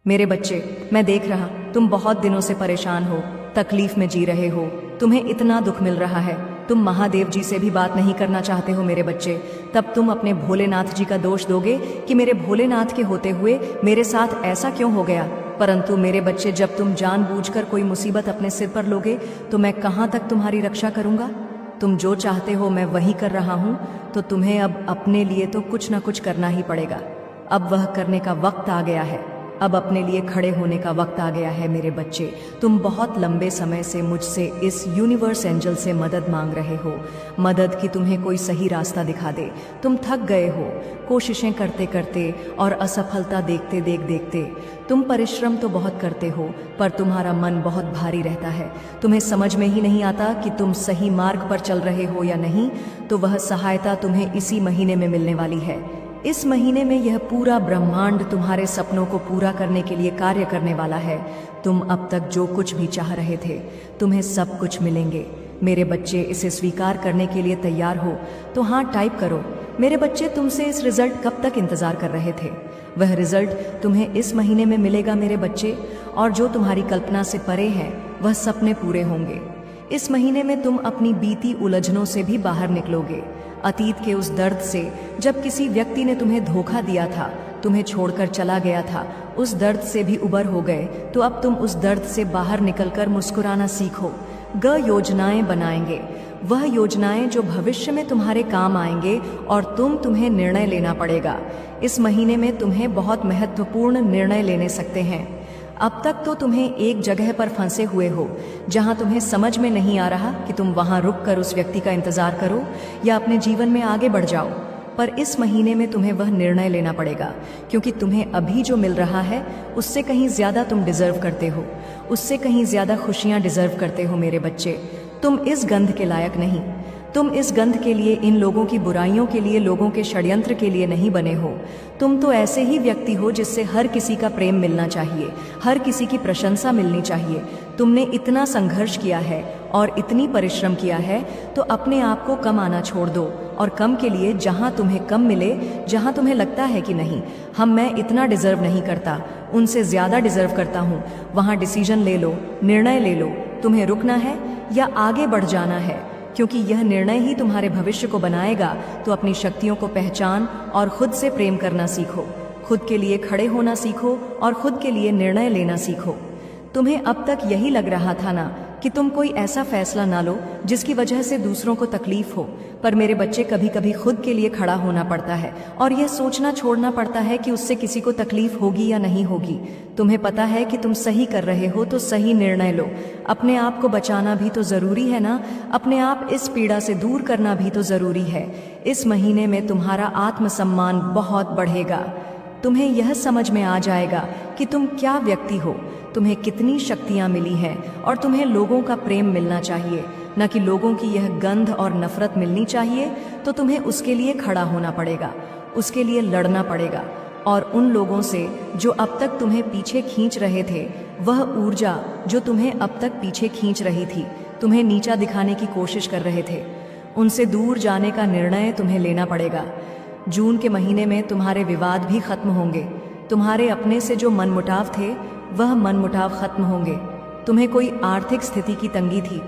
मेरे बच्चे, मैं देख रहा तुम बहुत दिनों से परेशान हो, तकलीफ में जी रहे हो, तुम्हें इतना दुख मिल रहा है। तुम महादेव जी से भी बात नहीं करना चाहते हो मेरे बच्चे। तब तुम अपने भोलेनाथ जी का दोष दोगे कि मेरे भोलेनाथ के होते हुए मेरे साथ ऐसा क्यों हो गया। परंतु मेरे बच्चे, जब तुम जानबूझकर कोई मुसीबत अपने सिर पर लोगे तो मैं कहाँ तक तुम्हारी रक्षा करूंगा। तुम जो चाहते हो मैं वही कर रहा हूँ, तो तुम्हें अब अपने लिए तो कुछ ना कुछ करना ही पड़ेगा। अब वह करने का वक्त आ गया है। अब अपने लिए खड़े होने का वक्त आ गया है मेरे बच्चे। तुम बहुत लंबे समय से मुझसे, इस यूनिवर्स एंजल से मदद मांग रहे हो, मदद की तुम्हें कोई सही रास्ता दिखा दे। तुम थक गए हो कोशिशें करते करते और असफलता देखते देखते। तुम परिश्रम तो बहुत करते हो पर तुम्हारा मन बहुत भारी रहता है। तुम्हें समझ में ही नहीं आता कि तुम सही मार्ग पर चल रहे हो या नहीं। तो वह सहायता तुम्हें इसी महीने में मिलने वाली है। इस महीने में यह पूरा ब्रह्मांड तुम्हारे सपनों को पूरा करने के लिए कार्य करने वाला है। तुम अब तक जो कुछ भी चाह रहे थे, तुम्हें सब कुछ मिलेंगे मेरे बच्चे। इसे स्वीकार करने के लिए तैयार हो तो हाँ टाइप करो। मेरे बच्चे, तुमसे इस रिजल्ट कब तक इंतजार कर रहे थे। वह रिजल्ट तुम्हें इस महीने में मिलेगा मेरे बच्चे। और जो तुम्हारी कल्पना से परे है वह सपने पूरे होंगे। इस महीने में तुम अपनी बीती उलझनों से भी बाहर निकलोगे। अतीत के उस दर्द से, जब किसी व्यक्ति ने तुम्हें धोखा दिया था, तुम्हें छोड़कर चला गया था, उस दर्द से भी उबर हो गए। तो अब तुम उस दर्द से बाहर निकलकर मुस्कुराना सीखो। योजनाएं बनाएंगे, वह योजनाएं जो भविष्य में तुम्हारे काम आएंगे और तुम्हें निर्णय लेना पड़ेगा। इस महीने में तुम्हें बहुत महत्वपूर्ण निर्णय लेने सकते हैं। अब तक तो तुम्हें एक जगह पर फंसे हुए हो जहां तुम्हें समझ में नहीं आ रहा कि तुम वहां रुककर उस व्यक्ति का इंतजार करो या अपने जीवन में आगे बढ़ जाओ। पर इस महीने में तुम्हें वह निर्णय लेना पड़ेगा, क्योंकि तुम्हें अभी जो मिल रहा है उससे कहीं ज्यादा तुम डिजर्व करते हो, उससे कहीं ज्यादा खुशियां डिजर्व करते हो मेरे बच्चे। तुम इस गंध के लायक नहीं। तुम इस गंध के लिए, इन लोगों की बुराइयों के लिए, लोगों के षड्यंत्र के लिए नहीं बने हो। तुम तो ऐसे ही व्यक्ति हो जिससे हर किसी का प्रेम मिलना चाहिए, हर किसी की प्रशंसा मिलनी चाहिए। तुमने इतना संघर्ष किया है और इतनी परिश्रम किया है, तो अपने आप को कम आना छोड़ दो और कम के लिए जहां तुम्हें कम मिले, जहां तुम्हें लगता है कि नहीं मैं इतना डिजर्व नहीं करता, उनसे ज्यादा डिजर्व करता हूं, वहां डिसीजन ले लो, निर्णय ले लो। तुम्हें रुकना है या आगे बढ़ जाना है, क्योंकि यह निर्णय ही तुम्हारे भविष्य को बनाएगा। तो अपनी शक्तियों को पहचान और खुद से प्रेम करना सीखो, खुद के लिए खड़े होना सीखो और खुद के लिए निर्णय लेना सीखो। तुम्हें अब तक यही लग रहा था ना कि तुम कोई ऐसा फैसला ना लो जिसकी वजह से दूसरों को तकलीफ हो। पर मेरे बच्चे, कभी कभी खुद के लिए खड़ा होना पड़ता है और यह सोचना छोड़ना पड़ता है कि उससे किसी को तकलीफ होगी या नहीं होगी। तुम्हें पता है कि तुम सही कर रहे हो तो सही निर्णय लो। अपने आप को बचाना भी तो जरूरी है ना, अपने आप इस पीड़ा से दूर करना भी तो जरूरी है। इस महीने में तुम्हारा आत्मसम्मान बहुत बढ़ेगा। तुम्हें यह समझ में आ जाएगा कि तुम क्या व्यक्ति हो, तुम्हें कितनी शक्तियां मिली हैं और तुम्हें लोगों का प्रेम मिलना चाहिए, न कि लोगों की यह गंध और नफरत मिलनी चाहिए। तो तुम्हें उसके लिए खड़ा होना पड़ेगा, उसके लिए लड़ना पड़ेगा। और उन लोगों से जो अब तक तुम्हें पीछे खींच रहे थे, वह ऊर्जा जो तुम्हें अब तक पीछे खींच रही थी, तुम्हें नीचा दिखाने की कोशिश कर रहे थे, उनसे दूर जाने का निर्णय तुम्हें लेना पड़ेगा। जून के महीने में तुम्हारे विवाद भी खत्म होंगे। तुम्हारे अपने से जो मनमुटाव थे, वह मनमुटाव खत्म होंगे। तुम्हें कोई आर्थिक स्थिति की तंगी थी,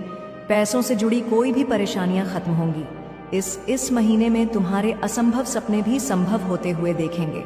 पैसों से जुड़ी कोई भी परेशानियां खत्म होंगी। इस महीने में तुम्हारे असंभव सपने भी संभव होते हुए देखेंगे।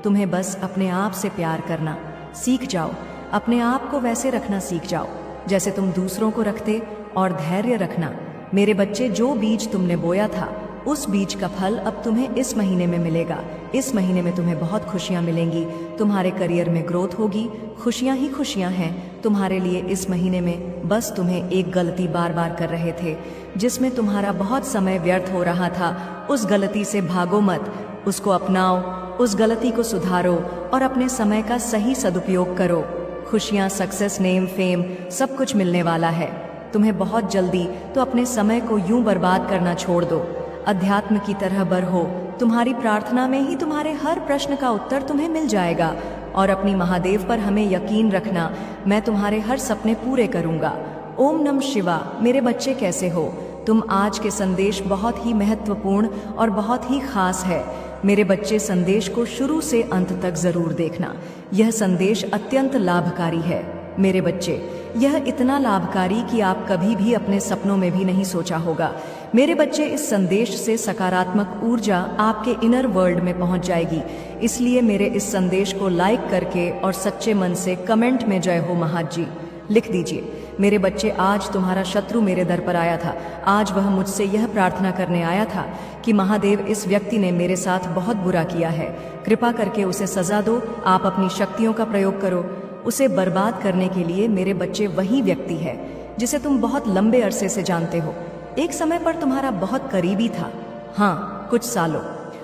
तुम्हें बस अपने आप से प्यार करना सीख जाओ, अपने आप को वैसे रखना सीख जाओ जैसे तुम दूसरों को रखते, और धैर्य रखना मेरे बच्चे। जो बीज तुमने बोया था, उस बीज का फल अब तुम्हें इस महीने में मिलेगा। इस महीने में तुम्हें बहुत खुशियां मिलेंगी, तुम्हारे करियर में ग्रोथ होगी, खुशियां ही खुशियां हैं तुम्हारे लिए इस महीने में। बस तुम्हें एक गलती बार बार कर रहे थे जिसमें तुम्हारा बहुत समय व्यर्थ हो रहा था, उस गलती से भागो मत, उसको अपनाओ, उस गलती को सुधारो और अपने समय का सही सदुपयोग करो। खुशियां, सक्सेस, नेम, फेम सब कुछ मिलने वाला है तुम्हें बहुत जल्दी। तो अपने समय को यूं बर्बाद करना छोड़ दो, अध्यात्म की तरह बढ़ो। तुम्हारी प्रार्थना में ही तुम्हारे हर प्रश्न का उत्तर तुम्हें मिल जाएगा। और अपनी महादेव पर हमें यकीन रखना, मैं तुम्हारे हर सपने पूरे करूंगा। ओम नमः शिवा। मेरे बच्चे, कैसे हो तुम? आज के संदेश बहुत ही महत्वपूर्ण और बहुत ही खास है। मेरे बच्चे, संदेश को शुरू से अंत तक जरूर देखना। यह संदेश अत्यंत लाभकारी है मेरे बच्चे। यह इतना लाभकारी कि आप कभी भी अपने सपनों में भी नहीं सोचा होगा। मेरे बच्चे, इस संदेश से सकारात्मक ऊर्जा आपके इनर वर्ल्ड में पहुंच जाएगी। इसलिए मेरे इस संदेश को लाइक करके और सच्चे मन से कमेंट में जय हो महाजी लिख दीजिए। मेरे बच्चे, आज तुम्हारा शत्रु मेरे दर पर आया था। आज वह मुझसे यह प्रार्थना करने आया था कि महादेव, इस व्यक्ति ने मेरे साथ बहुत बुरा किया है, कृपा करके उसे सजा दो। आप अपनी शक्तियों का प्रयोग करो उसे बर्बाद करने के लिए। मेरे बच्चे, वही व्यक्ति है जिसे तुम बहुत लंबे अरसे से जानते हो, एक समय पर तुम्हारा बहुत करीबी था। हाँ, कुछ सालों।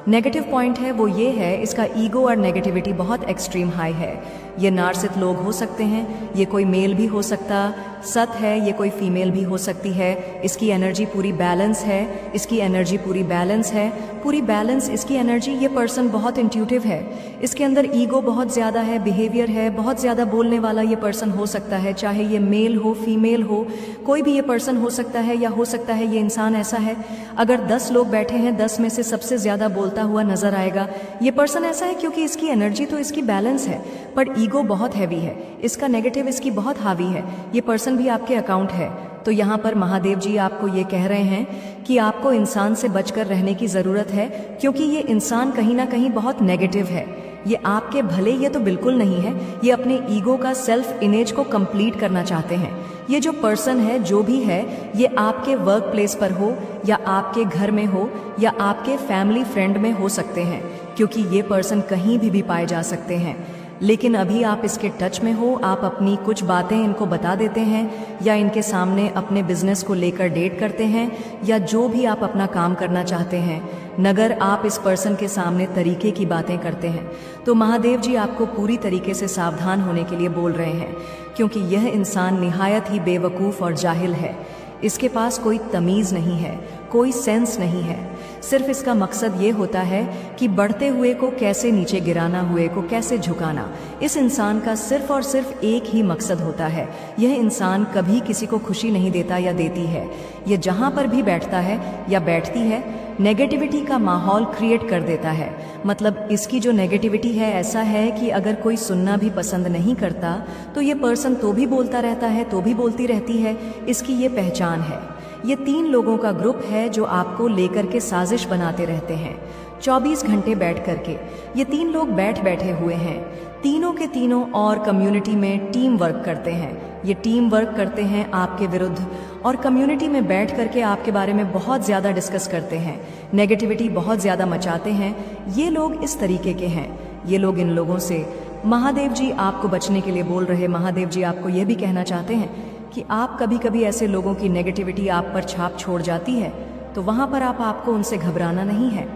नेगेटिव पॉइंट है वो ये है, इसका ईगो और नेगेटिविटी बहुत एक्सट्रीम हाई है। ये नार्सित लोग हो सकते हैं, ये कोई मेल भी हो सकता सत है, ये कोई फीमेल भी हो सकती है। इसकी एनर्जी पूरी बैलेंस है, इसकी एनर्जी पूरी बैलेंस है, पूरी बैलेंस इसकी एनर्जी। ये पर्सन बहुत इंट्यूटिव है, इसके अंदर ईगो बहुत ज़्यादा है, बिहेवियर है, बहुत ज़्यादा बोलने वाला ये पर्सन हो सकता है। चाहे ये मेल हो फीमेल हो, कोई भी ये पर्सन हो सकता है, या हो सकता है ये इंसान ऐसा है, अगर 10 लोग बैठे हैं, 10 में से सबसे ज़्यादा बोलता हुआ नजर आएगा। ये पर्सन ऐसा है क्योंकि इसकी एनर्जी तो इसकी बैलेंस है, पर ईगो बहुत हैवी है, इसका नेगेटिव इसकी बहुत हावी है। ये पर्सन भी आपके अकाउंट है। तो यहाँ पर महादेव जी आपको ये कह रहे हैं कि आपको इंसान से बचकर रहने की ज़रूरत है, क्योंकि ये इंसान कहीं ना कहीं बहुत नेगेटिव है। ये आपके भले ये तो बिल्कुल नहीं है, ये अपने ईगो का सेल्फ इमेज को कंप्लीट करना चाहते हैं। ये जो पर्सन है, जो भी है, ये आपके वर्क प्लेस पर हो, या आपके घर में हो, या आपके फैमिली फ्रेंड में हो सकते हैं, क्योंकि ये पर्सन कहीं भी पाए जा सकते हैं। लेकिन अभी आप इसके टच में हो, आप अपनी कुछ बातें इनको बता देते हैं, या इनके सामने अपने बिजनेस को लेकर डेट करते हैं, या जो भी आप अपना काम करना चाहते हैं, नगर आप इस पर्सन के सामने तरीके की बातें करते हैं, तो महादेव जी आपको पूरी तरीके से सावधान होने के लिए बोल रहे हैं, क्योंकि यह इंसान निहायत ही बेवकूफ़ और जाहिल है। इसके पास कोई तमीज़ नहीं है, कोई सेंस नहीं है। सिर्फ इसका मकसद ये होता है कि बढ़ते हुए को कैसे नीचे गिराना, हुए को कैसे झुकाना। इस इंसान का सिर्फ और सिर्फ एक ही मकसद होता है। यह इंसान कभी किसी को खुशी नहीं देता या देती है। यह जहाँ पर भी बैठता है या बैठती है, नेगेटिविटी का माहौल क्रिएट कर देता है। मतलब इसकी जो नेगेटिविटी है, ऐसा है कि अगर कोई सुनना भी पसंद नहीं करता तो ये पर्सन तो भी बोलता रहता है, तो भी बोलती रहती है। इसकी ये पहचान है। ये 3 लोगों का ग्रुप है जो आपको लेकर के साजिश बनाते रहते हैं 24 घंटे बैठ करके। ये 3 लोग बैठे हुए हैं, तीनों के तीनों, और कम्युनिटी में टीम वर्क करते हैं। ये टीम वर्क करते हैं आपके विरुद्ध, और कम्युनिटी में बैठ करके आपके बारे में बहुत ज़्यादा डिस्कस करते हैं, नेगेटिविटी बहुत ज़्यादा मचाते हैं। ये लोग इस तरीके के हैं। ये लोग इन लोगों से महादेव जी आपको बचने के लिए बोल रहे। महादेव जी आपको ये भी कहना चाहते हैं कि आप कभी कभी ऐसे लोगों की नेगेटिविटी आप पर छाप छोड़ जाती है, तो वहाँ पर आपको उनसे घबराना नहीं है,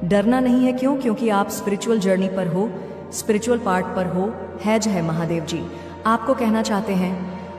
डरना नहीं है। क्यों? क्योंकि आप स्पिरिचुअल जर्नी पर हो, स्पिरिचुअल पार्ट पर हो। हैज है महादेव जी आपको कहना चाहते हैं,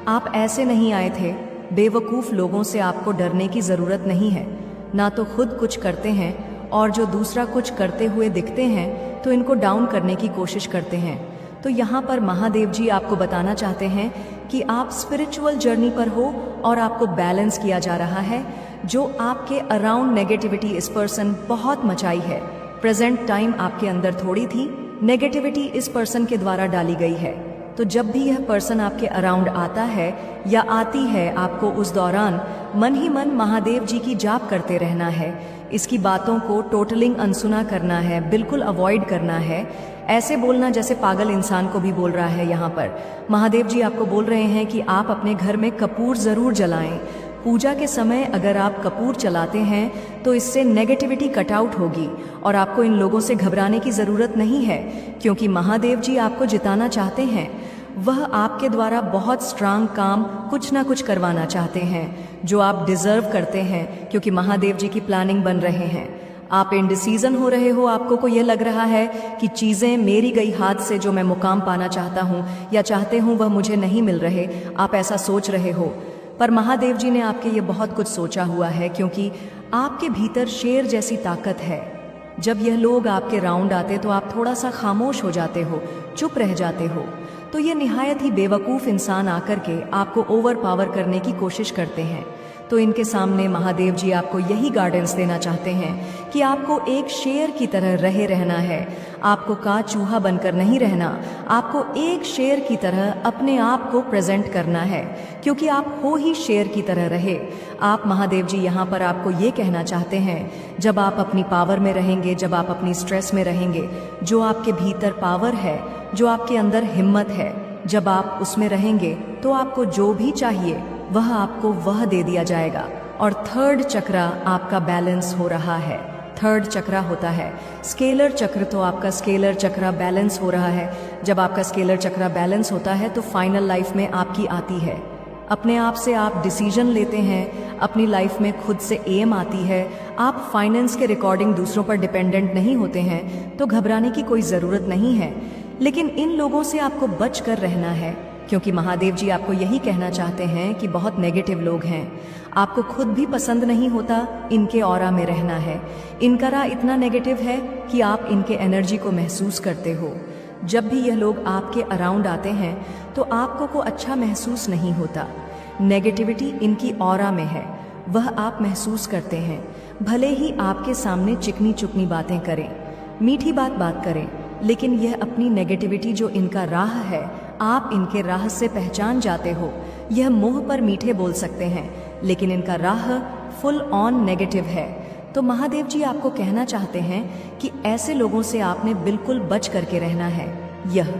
आप ऐसे नहीं आए थे। बेवकूफ़ लोगों से आपको डरने की ज़रूरत नहीं है। ना तो खुद कुछ करते हैं, और जो दूसरा कुछ करते हुए दिखते हैं तो इनको डाउन करने की कोशिश करते हैं। तो यहाँ पर महादेव जी आपको बताना चाहते हैं कि आप स्पिरिचुअल जर्नी पर हो, और आपको बैलेंस किया जा रहा है। जो आपके अराउंड नेगेटिविटी इस पर्सन बहुत मचाई है, प्रेजेंट टाइम आपके अंदर थोड़ी थी, नेगेटिविटी इस पर्सन के द्वारा डाली गई है। तो जब भी यह पर्सन आपके अराउंड आता है या आती है, आपको उस दौरान मन ही मन महादेव जी की जाप करते रहना है। इसकी बातों को टोटलिंग अनसुना करना है, बिल्कुल अवॉइड करना है। ऐसे बोलना जैसे पागल इंसान को भी बोल रहा है। यहाँ पर महादेव जी आपको बोल रहे हैं कि आप अपने घर में कपूर ज़रूर जलाएं। पूजा के समय अगर आप कपूर चलाते हैं तो इससे नेगेटिविटी कट आउट होगी, और आपको इन लोगों से घबराने की ज़रूरत नहीं है, क्योंकि महादेव जी आपको जिताना चाहते हैं। वह आपके द्वारा बहुत स्ट्रांग काम कुछ ना कुछ करवाना चाहते हैं, जो आप डिजर्व करते हैं, क्योंकि महादेव जी की प्लानिंग बन रहे हैं। आप इंडिसीजन हो रहे हो, आपको को ये लग रहा है कि चीज़ें मेरी गई हाथ से, जो मैं मुकाम पाना चाहता हूँ या चाहते हूँ वह मुझे नहीं मिल रहे। आप ऐसा सोच रहे हो, पर महादेव जी ने आपके ये बहुत कुछ सोचा हुआ है, क्योंकि आपके भीतर शेर जैसी ताकत है। जब यह लोग आपके राउंड आते तो आप थोड़ा सा खामोश हो जाते हो, चुप रह जाते हो। तो ये निहायत ही बेवकूफ़ इंसान आकर के आपको ओवर पावर करने की कोशिश करते हैं। तो इनके सामने महादेव जी आपको यही गाइडेंस देना चाहते हैं कि आपको एक शेर की तरह रहे रहना है। आपको का चूहा बनकर नहीं रहना, आपको एक शेर की तरह अपने आप को प्रेजेंट करना है, क्योंकि आप हो ही शेर की तरह रहे। आप महादेव जी यहाँ पर आपको ये कहना चाहते हैं, जब आप अपनी पावर में रहेंगे, जब आप अपनी स्ट्रेस में रहेंगे, जो आपके भीतर पावर है, जो आपके अंदर हिम्मत है, जब आप उसमें रहेंगे तो आपको जो भी चाहिए वह आपको वह दे दिया जाएगा। और थर्ड चक्र आपका बैलेंस हो रहा है। थर्ड चक्र होता है स्केलर चक्र, तो आपका स्केलर चक्र बैलेंस हो रहा है। जब आपका स्केलर चक्र बैलेंस होता है तो फाइनल लाइफ में आपकी आती है, अपने आप से आप डिसीजन लेते हैं, अपनी लाइफ में खुद से एम आती है। आप फाइनेंस के रिकॉर्डिंग दूसरों पर डिपेंडेंट नहीं होते हैं, तो घबराने की कोई ज़रूरत नहीं है। लेकिन इन लोगों से आपको बच कर रहना है, क्योंकि महादेव जी आपको यही कहना चाहते हैं कि बहुत नेगेटिव लोग हैं। आपको खुद भी पसंद नहीं होता इनके ऑरा में रहना है। इनका राह इतना नेगेटिव है कि आप इनके एनर्जी को महसूस करते हो। जब भी यह लोग आपके अराउंड आते हैं तो आपको को अच्छा महसूस नहीं होता। नेगेटिविटी इनकी ऑरा में है, वह आप महसूस करते हैं। भले ही आपके सामने चिकनी चुकनी बातें करें, मीठी बात करें, लेकिन यह अपनी नेगेटिविटी जो इनका राह है, आप इनके राह से पहचान जाते हो। यह मुंह पर मीठे बोल सकते हैं, लेकिन इनका राह फुल ऑन नेगेटिव है। तो महादेव जी आपको कहना चाहते हैं कि ऐसे लोगों से आपने बिल्कुल बच करके रहना है। यह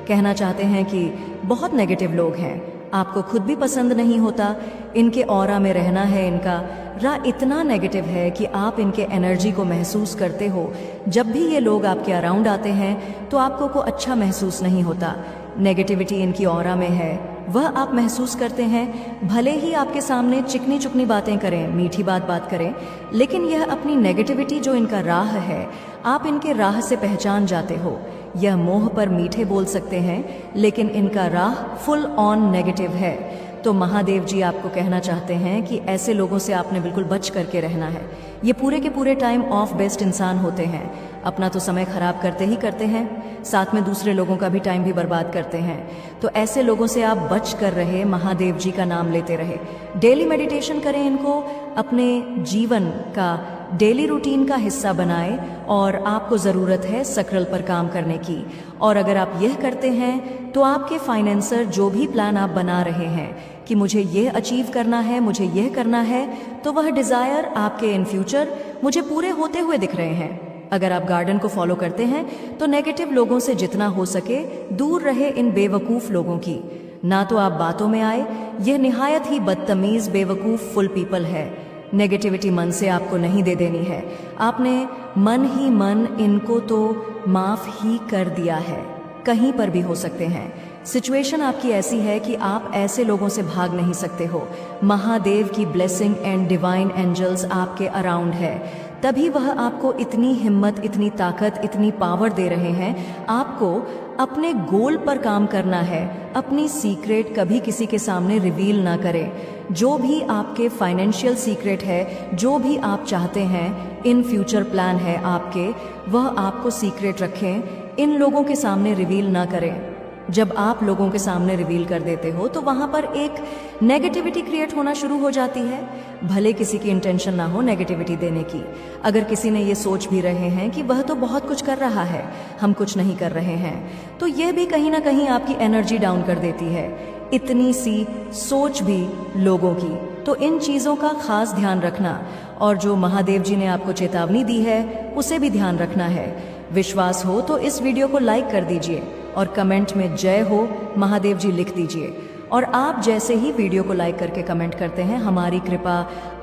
कहना चाहते हैं कि बहुत नेगेटिव लोग हैं, आपको खुद भी पसंद नहीं होता, इनके ऑरा में रहना है। इनका राह इतना नेगेटिव है कि आप इनके एनर्जी को महसूस करते हो। जब भी ये लोग आपके अराउंड आते हैं तो आपको को अच्छा महसूस नहीं होता। नेगेटिविटी इनकी ऑरा में है, वह आप महसूस करते हैं। भले ही आपके सामने चिकनी चुकनी बातें करें, मीठी बात करें, लेकिन यह अपनी नेगेटिविटी जो इनका राह है, आप इनके राह से पहचान जाते हो। यह मुंह पर मीठे बोल सकते हैं, लेकिन इनका राह फुल ऑन नेगेटिव है। तो महादेव जी आपको कहना चाहते हैं कि ऐसे लोगों से आपने बिल्कुल बच करके रहना है। ये पूरे के पूरे टाइम ऑफ बेस्ट इंसान होते हैं, अपना तो समय खराब करते ही करते हैं, साथ में दूसरे लोगों का भी टाइम भी बर्बाद करते हैं। तो ऐसे लोगों से आप बच कर रहे, महादेव जी का नाम लेते रहे। डेली मेडिटेशन करें, इनको अपने जीवन का डेली रूटीन का हिस्सा बनाएं। और आपको ज़रूरत है सक्रिय पर काम करने की। और अगर आप यह करते हैं तो आपके फाइनेंसर जो भी प्लान आप बना रहे हैं कि मुझे यह अचीव करना है, मुझे यह करना है, तो वह डिज़ायर आपके इन फ्यूचर मुझे पूरे होते हुए दिख रहे हैं। अगर आप गार्डन को फॉलो करते हैं तो नेगेटिव लोगों से जितना हो सके दूर रहे, इन बेवकूफ़ लोगों की। ना तो आप बातों में आए, यह निहायत ही बदतमीज़ बेवकूफ़ फुल पीपल है। नेगेटिविटी मन से आपको नहीं दे देनी है, आपने मन ही मन इनको तो माफ़ ही कर दिया है। कहीं पर भी हो सकते हैं, सिचुएशन आपकी ऐसी है कि आप ऐसे लोगों से भाग नहीं सकते हो। महादेव की ब्लेसिंग एंड डिवाइन एंजल्स आपके अराउंड है, तभी वह आपको इतनी हिम्मत, इतनी ताकत, इतनी पावर दे रहे हैं। आपको अपने गोल पर काम करना है, अपनी सीक्रेट कभी किसी के सामने रिवील ना करें। जो भी आपके फाइनेंशियल सीक्रेट है, जो भी आप चाहते हैं, इन फ्यूचर प्लान है आपके, वह आपको सीक्रेट रखें, इन लोगों के सामने रिवील ना करें। जब आप लोगों के सामने रिवील कर देते हो तो वहाँ पर एक नेगेटिविटी क्रिएट होना शुरू हो जाती है। भले किसी की इंटेंशन ना हो नेगेटिविटी देने की, अगर किसी ने ये सोच भी रहे हैं कि वह तो बहुत कुछ कर रहा है, हम कुछ नहीं कर रहे हैं, तो यह भी कहीं ना कहीं आपकी एनर्जी डाउन कर देती है। इतनी सी सोच भी लोगों की, तो इन चीज़ों का खास ध्यान रखना। और जो महादेव जी ने आपको चेतावनी दी है उसे भी ध्यान रखना है। विश्वास हो तो इस वीडियो को लाइक कर दीजिए और कमेंट में जय हो महादेव जी लिख दीजिए। और आप जैसे ही वीडियो को लाइक करके कमेंट करते हैं, हमारी कृपा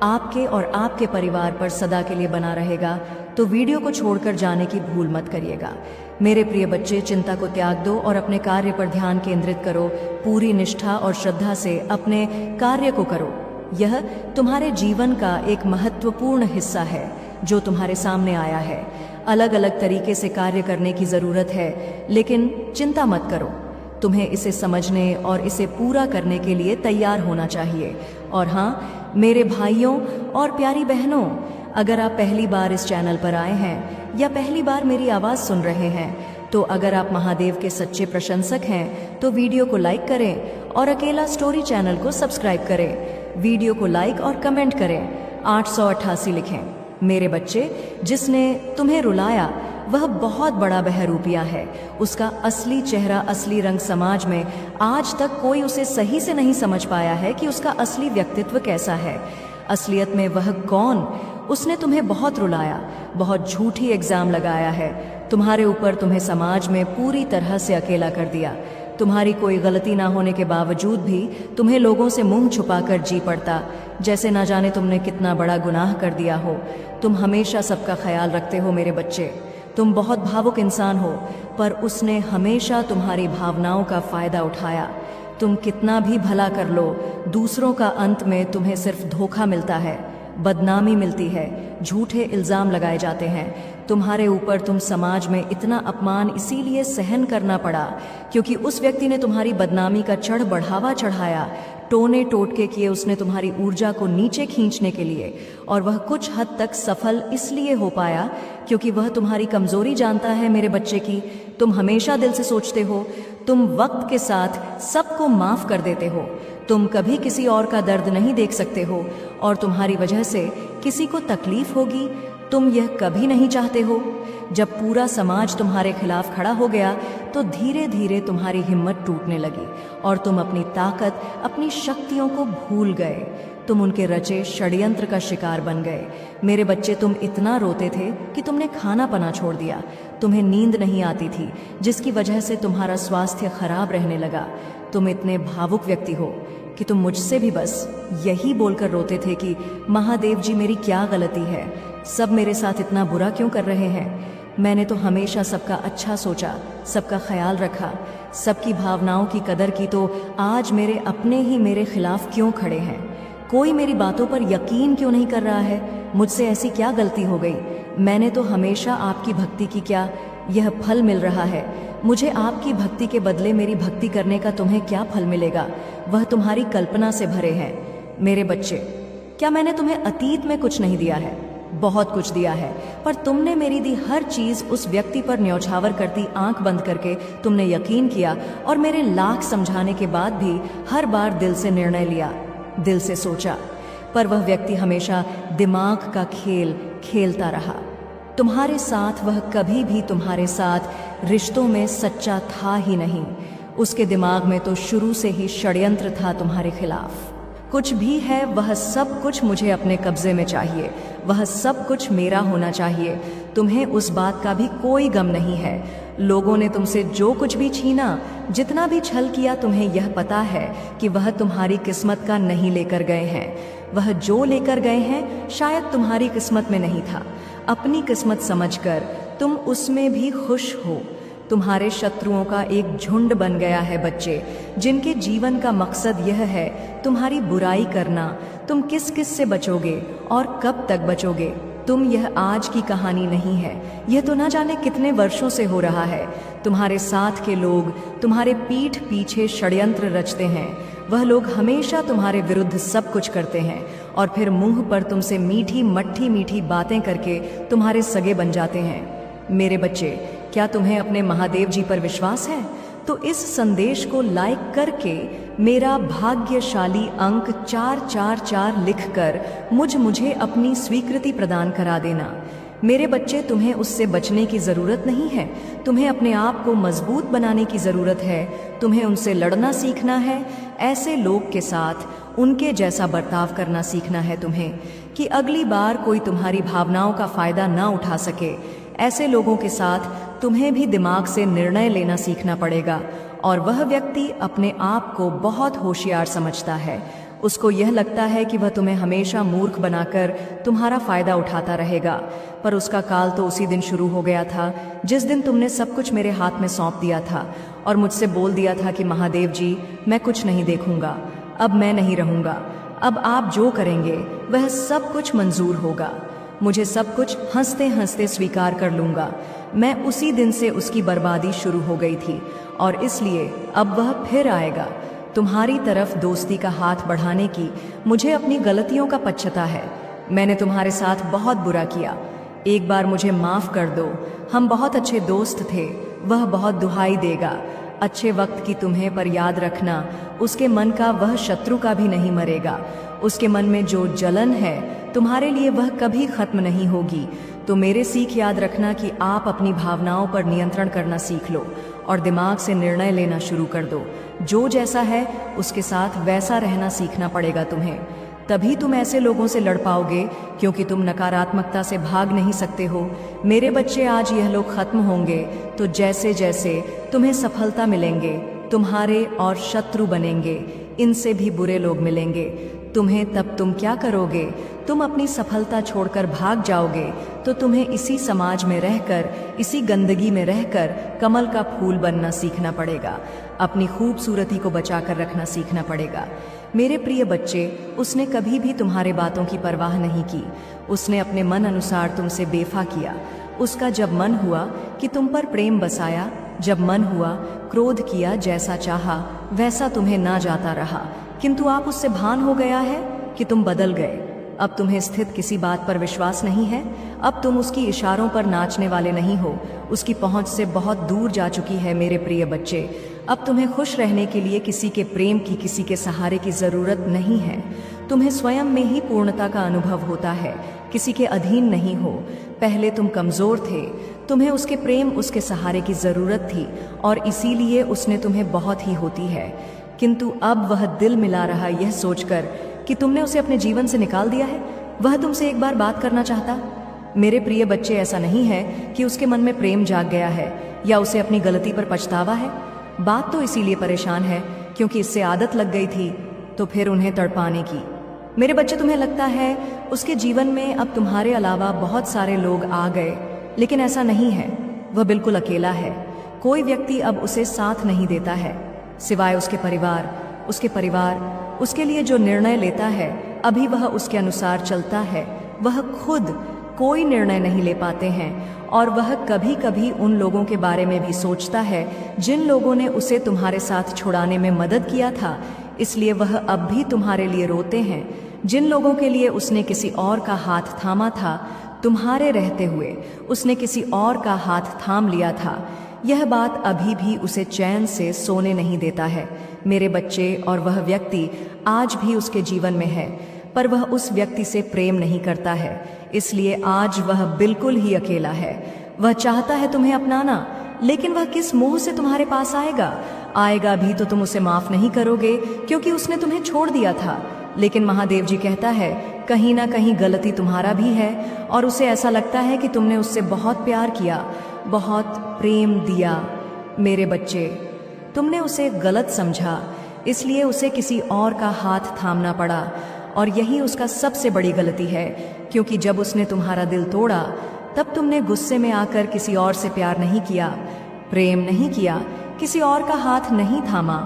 आपके और आपके परिवार पर सदा के लिए बना रहेगा। तो वीडियो को छोड़कर जाने की भूल मत करिएगा। मेरे प्रिय बच्चे, चिंता को त्याग दो और अपने कार्य पर ध्यान केंद्रित करो। पूरी निष्ठा और श्रद्धा से अपने कार्य को करो। यह तुम्हारे जीवन का एक महत्वपूर्ण हिस्सा है जो तुम्हारे सामने आया है। अलग अलग तरीके से कार्य करने की ज़रूरत है, लेकिन चिंता मत करो, तुम्हें इसे समझने और इसे पूरा करने के लिए तैयार होना चाहिए। और हाँ मेरे भाइयों और प्यारी बहनों, अगर आप पहली बार इस चैनल पर आए हैं या पहली बार मेरी आवाज़ सुन रहे हैं, तो अगर आप महादेव के सच्चे प्रशंसक हैं तो वीडियो को लाइक करें और अकेला स्टोरी चैनल को सब्सक्राइब करें। वीडियो को लाइक और कमेंट करें, 888 लिखें। मेरे बच्चे, जिसने तुम्हें रुलाया वह बहुत बड़ा बहरूपिया है। उसका असली चेहरा, असली रंग समाज में आज तक कोई उसे सही से नहीं समझ पाया है कि उसका असली व्यक्तित्व कैसा है। असलियत में वह कौन? उसने तुम्हें बहुत रुलाया, बहुत झूठी इल्जाम लगाया है तुम्हारे ऊपर, तुम्हें समाज में पूरी तरह से अकेला कर दिया। तुम्हारी कोई गलती ना होने के बावजूद भी तुम्हें लोगों से मुंह छुपाकर जी पड़ता, जैसे ना जाने तुमने कितना बड़ा गुनाह कर दिया हो। तुम हमेशा सबका ख्याल रखते हो मेरे बच्चे, तुम बहुत भावुक इंसान हो, पर उसने हमेशा तुम्हारी भावनाओं का फायदा उठाया। तुम कितना भी भला कर लो, दूसरों का अंत में तुम्हें सिर्फ धोखा मिलता है, बदनामी मिलती है, झूठे इल्जाम लगाए जाते हैं तुम्हारे ऊपर। तुम समाज में इतना अपमान इसीलिए सहन करना पड़ा क्योंकि उस व्यक्ति ने तुम्हारी बदनामी का चढ़ बढ़ावा चढ़ाया, टोने टोटके किए उसने तुम्हारी ऊर्जा को नीचे खींचने के लिए। और वह कुछ हद तक सफल इसलिए हो पाया क्योंकि वह तुम्हारी कमजोरी जानता है मेरे बच्चे की। तुम हमेशा दिल से सोचते हो, तुम वक्त के साथ सबको माफ कर देते हो, तुम कभी किसी और का दर्द नहीं देख सकते हो और तुम्हारी वजह से किसी को तकलीफ होगी, तुम यह कभी नहीं चाहते हो। जब पूरा समाज तुम्हारे खिलाफ खड़ा हो गया तो धीरे धीरे तुम्हारी हिम्मत टूटने लगी और तुम अपनी ताकत, अपनी शक्तियों को भूल गए। तुम उनके रचे षड्यंत्र का शिकार बन गए। मेरे बच्चे, तुम इतना रोते थे कि तुमने खाना पना छोड़ दिया, तुम्हें नींद नहीं आती थी जिसकी वजह से तुम्हारा स्वास्थ्य खराब रहने लगा। तुम इतने भावुक व्यक्ति हो कि तुम मुझसे भी बस यही बोलकर रोते थे कि महादेव जी मेरी क्या गलती है, सब मेरे साथ इतना बुरा क्यों कर रहे हैं। मैंने तो हमेशा सबका अच्छा सोचा, सबका ख्याल रखा, सबकी भावनाओं की कदर की, तो आज मेरे अपने ही मेरे खिलाफ क्यों खड़े हैं? कोई मेरी बातों पर यकीन क्यों नहीं कर रहा है? मुझसे ऐसी क्या गलती हो गई? मैंने तो हमेशा आपकी भक्ति की, क्या यह फल मिल रहा है? मुझे आपकी भक्ति के बदले मेरी भक्ति करने का तुम्हें क्या फल मिलेगा? वह तुम्हारी कल्पना से भरे हैं। मेरे बच्चे, क्या मैंने तुम्हें अतीत में कुछ नहीं दिया है? बहुत कुछ दिया है, पर तुमने मेरी दी हर चीज उस व्यक्ति पर न्यौछावर करती आंख बंद करके तुमने यकीन किया और मेरे लाख समझाने के बाद भी हर बार दिल से निर्णय लिया, दिल से सोचा, पर वह व्यक्ति हमेशा दिमाग का खेल खेलता रहा। तुम्हारे साथ वह कभी भी तुम्हारे साथ रिश्तों में सच्चा था ही नहीं। उसके दिमाग में तो शुरू से ही षड्यंत्र था तुम्हारे खिलाफ। कुछ भी है, वह सब कुछ मुझे अपने कब्जे में चाहिए, वह सब कुछ मेरा होना चाहिए। तुम्हें उस बात का भी कोई गम नहीं है। लोगों ने तुमसे जो कुछ भी छीना, जितना भी छल किया, तुम्हें यह पता है कि वह तुम्हारी किस्मत का नहीं लेकर गए हैं। वह जो लेकर गए हैं शायद तुम्हारी किस्मत में नहीं था। अपनी किस्मत समझकर तुम उसमें भी खुश हो। तुम्हारे शत्रुओं का एक झुंड बन गया है बच्चे, जिनके जीवन का मकसद यह है तुम्हारी बुराई करना। तुम किस किस से बचोगे और कब तक बचोगे? तुम यह आज की कहानी नहीं है, यह तो ना जाने कितने वर्षों से हो रहा है। तुम्हारे साथ के लोग तुम्हारे पीठ पीछे षड्यंत्र रचते हैं। वह लोग हमेशा तुम्हारे विरुद्ध सब कुछ करते हैं और फिर मुंह पर तुमसे मीठी मट्ठी मीठी बातें करके तुम्हारे सगे बन जाते हैं। मेरे बच्चे, क्या तुम्हें अपने महादेव जी पर विश्वास है? तो इस संदेश को लाइक करके मेरा भाग्यशाली अंक 444 लिखकर मुझे अपनी स्वीकृति प्रदान करा देना। मेरे बच्चे, तुम्हें उससे बचने की जरूरत नहीं है, तुम्हें अपने आप को मजबूत बनाने की जरूरत है। तुम्हें उनसे लड़ना सीखना है, ऐसे लोग के साथ उनके जैसा बर्ताव करना सीखना है तुम्हें, कि अगली बार कोई तुम्हारी भावनाओं का फायदा ना उठा सके। ऐसे लोगों के साथ तुम्हें भी दिमाग से निर्णय लेना सीखना पड़ेगा। और वह व्यक्ति अपने आप को बहुत होशियार समझता है। उसको यह लगता है कि वह तुम्हें हमेशा मूर्ख बनाकर तुम्हारा फायदा उठाता रहेगा, पर उसका काल तो उसी दिन शुरू हो गया था जिस दिन तुमने सब कुछ मेरे हाथ में सौंप दिया था और मुझसे बोल दिया था कि महादेव जी, मैं कुछ नहीं देखूंगा, अब मैं नहीं रहूंगा, अब आप जो करेंगे वह सब कुछ मंजूर होगा। मुझे सब कुछ हंसते हंसते स्वीकार कर लूंगा। मैं उसी दिन से उसकी बर्बादी शुरू हो गई थी और इसलिए अब वह फिर आएगा। तुम्हारी तरफ दोस्ती का हाथ बढ़ाने की मुझे अपनी गलतियों का पछता है। मैंने तुम्हारे साथ बहुत बुरा किया, एक बार मुझे माफ कर दो। हम बहुत अच्छे दोस्त थे, वह बहुत दुहाई देगा। अच्छे वक्त की तुम्हें, पर याद रखना उसके मन का वह शत्रु का भी नहीं मरेगा। उसके मन में जो जलन है तुम्हारे लिए वह कभी खत्म नहीं होगी। तो मेरे सीख याद रखना कि आप अपनी भावनाओं पर नियंत्रण करना सीख लो और दिमाग से निर्णय लेना शुरू कर दो। जो जैसा है उसके साथ वैसा रहना सीखना पड़ेगा तुम्हें। तभी तुम ऐसे लोगों से लड़ पाओगे, क्योंकि तुम नकारात्मकता से भाग नहीं सकते हो। मेरे बच्चे, आज यह लोग खत्म होंगे तो जैसे जैसे तुम्हें सफलता मिलेंगे, तुम्हारे और शत्रु बनेंगे, इनसे भी बुरे लोग मिलेंगे तुम्हें। तब तुम क्या करोगे? तुम अपनी सफलता छोड़कर भाग जाओगे तो तुम्हें इसी समाज में रहकर, इसी गंदगी में रहकर कमल का फूल बनना सीखना पड़ेगा। अपनी खूबसूरती को बचाकर रखना सीखना पड़ेगा। मेरे प्रिय बच्चे, उसने कभी भी तुम्हारे बातों की परवाह नहीं की। उसने अपने मन अनुसार तुमसे बेफा किया। उसका जब मन हुआ कि तुम पर प्रेम बसाया, जब मन हुआ क्रोध किया, जैसा चाहा वैसा तुम्हें ना जाता रहा। किंतु आप उससे भान हो गया है कि तुम बदल गए। अब तुम्हें स्थित किसी बात पर विश्वास नहीं है। अब तुम उसकी इशारों पर नाचने वाले नहीं हो। उसकी पहुंच से बहुत दूर जा चुकी है मेरे प्रिय बच्चे। अब तुम्हें खुश रहने के लिए किसी के प्रेम की, किसी के सहारे की जरूरत नहीं है। तुम्हें स्वयं में ही पूर्णता का अनुभव होता है, किसी के अधीन नहीं हो। पहले तुम कमजोर थे, तुम्हें उसके प्रेम, उसके सहारे की जरूरत थी और इसीलिए उसने तुम्हें बहुत ही होती है। किंतु अब वह दिल मिला रहा यह सोचकर कि तुमने उसे अपने जीवन से निकाल दिया है। वह तुमसे एक बार बात करना चाहता। मेरे प्रिय बच्चे, ऐसा नहीं है कि उसके मन में प्रेम जाग गया है या उसे अपनी गलती पर पछतावा है। बात तो इसीलिए परेशान है क्योंकि इससे आदत लग गई थी, तो फिर उन्हें तड़पाने की। मेरे बच्चे, तुम्हें लगता है उसके जीवन में अब तुम्हारे अलावा बहुत सारे लोग आ गए, लेकिन ऐसा नहीं है। वह बिल्कुल अकेला है। कोई व्यक्ति अब उसे साथ नहीं देता है सिवाय उसके परिवार उसके लिए जो निर्णय लेता है, अभी वह उसके अनुसार चलता है। वह खुद कोई निर्णय नहीं ले पाते हैं और वह कभी कभी उन लोगों के बारे में भी सोचता है जिन लोगों ने उसे तुम्हारे साथ छुड़ाने में मदद किया था। इसलिए वह अब भी तुम्हारे लिए रोते हैं। जिन लोगों के लिए उसने किसी और का हाथ थामा था, तुम्हारे रहते हुए उसने किसी और का हाथ थाम लिया था। यह बात अभी भी उसे चैन से सोने नहीं देता है मेरे बच्चे। और वह व्यक्ति आज भी उसके जीवन में है, पर वह उस व्यक्ति से प्रेम नहीं करता है। इसलिए आज वह बिल्कुल ही अकेला है। वह चाहता है तुम्हें अपनाना, लेकिन वह किस मुंह से तुम्हारे पास आएगा भी तो तुम उसे माफ नहीं करोगे, क्योंकि उसने तुम्हें छोड़ दिया था। लेकिन महादेव जी कहता है कहीं ना कहीं गलती तुम्हारा भी है और उसे ऐसा लगता है कि तुमने उससे बहुत प्यार किया, बहुत प्रेम दिया। मेरे बच्चे, तुमने उसे गलत समझा, इसलिए उसे किसी और का हाथ थामना पड़ा और यही उसका सबसे बड़ी गलती है। क्योंकि जब उसने तुम्हारा दिल तोड़ा, तब तुमने गुस्से में आकर किसी और से प्यार नहीं किया, प्रेम नहीं किया, किसी और का हाथ नहीं थामा,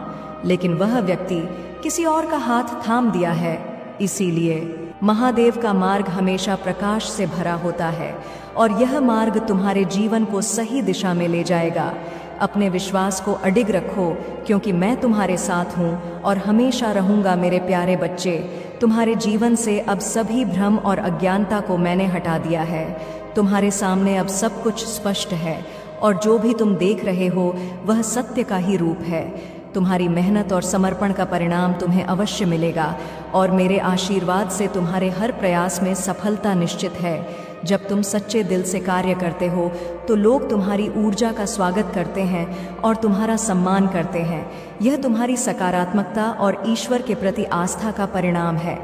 लेकिन वह व्यक्ति किसी और का हाथ थाम दिया है। इसीलिए महादेव का मार्ग हमेशा प्रकाश से भरा होता है और यह मार्ग तुम्हारे जीवन को सही दिशा में ले जाएगा। अपने विश्वास को अडिग रखो, क्योंकि मैं तुम्हारे साथ हूँ और हमेशा रहूँगा मेरे प्यारे बच्चे। तुम्हारे जीवन से अब सभी भ्रम और अज्ञानता को मैंने हटा दिया है। तुम्हारे सामने अब सब कुछ स्पष्ट है और जो भी तुम देख रहे हो वह सत्य का ही रूप है। तुम्हारी मेहनत और समर्पण का परिणाम तुम्हें अवश्य मिलेगा और मेरे आशीर्वाद से तुम्हारे हर प्रयास में सफलता निश्चित है। जब तुम सच्चे दिल से कार्य करते हो तो लोग तुम्हारी ऊर्जा का स्वागत करते हैं और तुम्हारा सम्मान करते हैं। यह तुम्हारी सकारात्मकता और ईश्वर के प्रति आस्था का परिणाम है।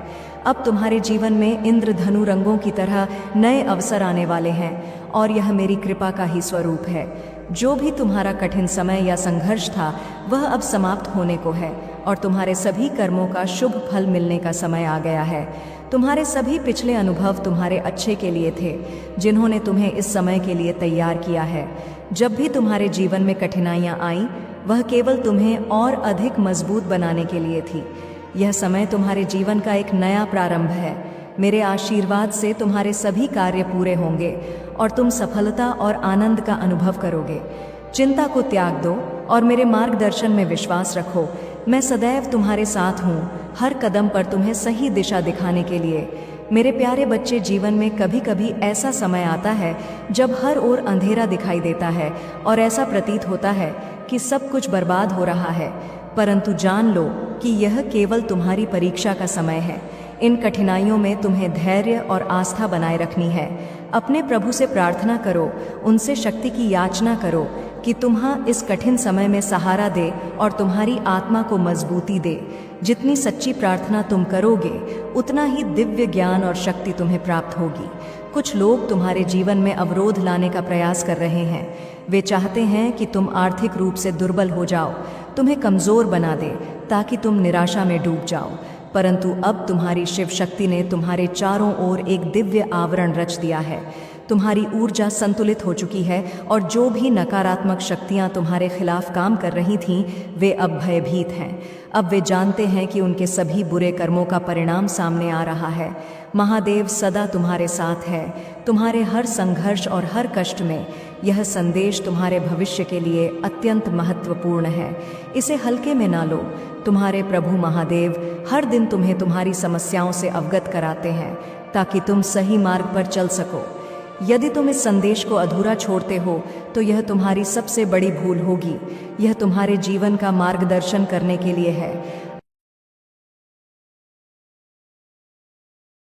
अब तुम्हारे जीवन में इंद्रधनु रंगों की तरह नए अवसर आने वाले हैं और यह मेरी कृपा का ही स्वरूप है। जो भी तुम्हारा कठिन समय या संघर्ष था वह अब समाप्त होने को है और तुम्हारे सभी कर्मों का शुभ फल मिलने का समय आ गया है। तुम्हारे सभी पिछले अनुभव तुम्हारे अच्छे के लिए थे, जिन्होंने तुम्हें इस समय के लिए तैयार किया है। जब भी तुम्हारे जीवन में कठिनाइयां आईं, वह केवल तुम्हें और अधिक मजबूत बनाने के लिए थी। यह समय तुम्हारे जीवन का एक नया प्रारंभ है। मेरे आशीर्वाद से तुम्हारे सभी कार्य पूरे होंगे और तुम सफलता और आनंद का अनुभव करोगे। चिंता को त्याग दो और मेरे मार्गदर्शन में विश्वास रखो। मैं सदैव तुम्हारे साथ हूँ, हर कदम पर तुम्हें सही दिशा दिखाने के लिए। मेरे प्यारे बच्चे, जीवन में कभी कभी ऐसा समय आता है जब हर ओर अंधेरा दिखाई देता है और ऐसा प्रतीत होता है कि सब कुछ बर्बाद हो रहा है, परंतु जान लो कि यह केवल तुम्हारी परीक्षा का समय है। इन कठिनाइयों में तुम्हें धैर्य और आस्था बनाए रखनी है। अपने प्रभु से प्रार्थना करो, उनसे शक्ति की याचना करो कि तुम्हां इस कठिन समय में सहारा दे और तुम्हारी आत्मा को मजबूती दे। जितनी सच्ची प्रार्थना तुम करोगे, उतना ही दिव्य ज्ञान और शक्ति तुम्हें प्राप्त होगी। कुछ लोग तुम्हारे जीवन में अवरोध लाने का प्रयास कर रहे हैं। वे चाहते हैं कि तुम आर्थिक रूप से दुर्बल हो जाओ, तुम्हें कमजोर बना दे ताकि तुम निराशा में डूब जाओ। परंतु अब तुम्हारी शिव शक्ति ने तुम्हारे चारों ओर एक दिव्य आवरण रच दिया है। तुम्हारी ऊर्जा संतुलित हो चुकी है और जो भी नकारात्मक शक्तियां तुम्हारे खिलाफ काम कर रही थीं, वे अब भयभीत हैं। अब वे जानते हैं कि उनके सभी बुरे कर्मों का परिणाम सामने आ रहा है। महादेव सदा तुम्हारे साथ है, तुम्हारे हर संघर्ष और हर कष्ट में। यह संदेश तुम्हारे भविष्य के लिए अत्यंत महत्वपूर्ण है, इसे हल्के में ना लो। तुम्हारे प्रभु महादेव हर दिन तुम्हें तुम्हारी समस्याओं से अवगत कराते हैं ताकि तुम सही मार्ग पर चल सको। यदि तुम इस संदेश को अधूरा छोड़ते हो तो यह तुम्हारी सबसे बड़ी भूल होगी। यह तुम्हारे जीवन का मार्गदर्शन करने के लिए है।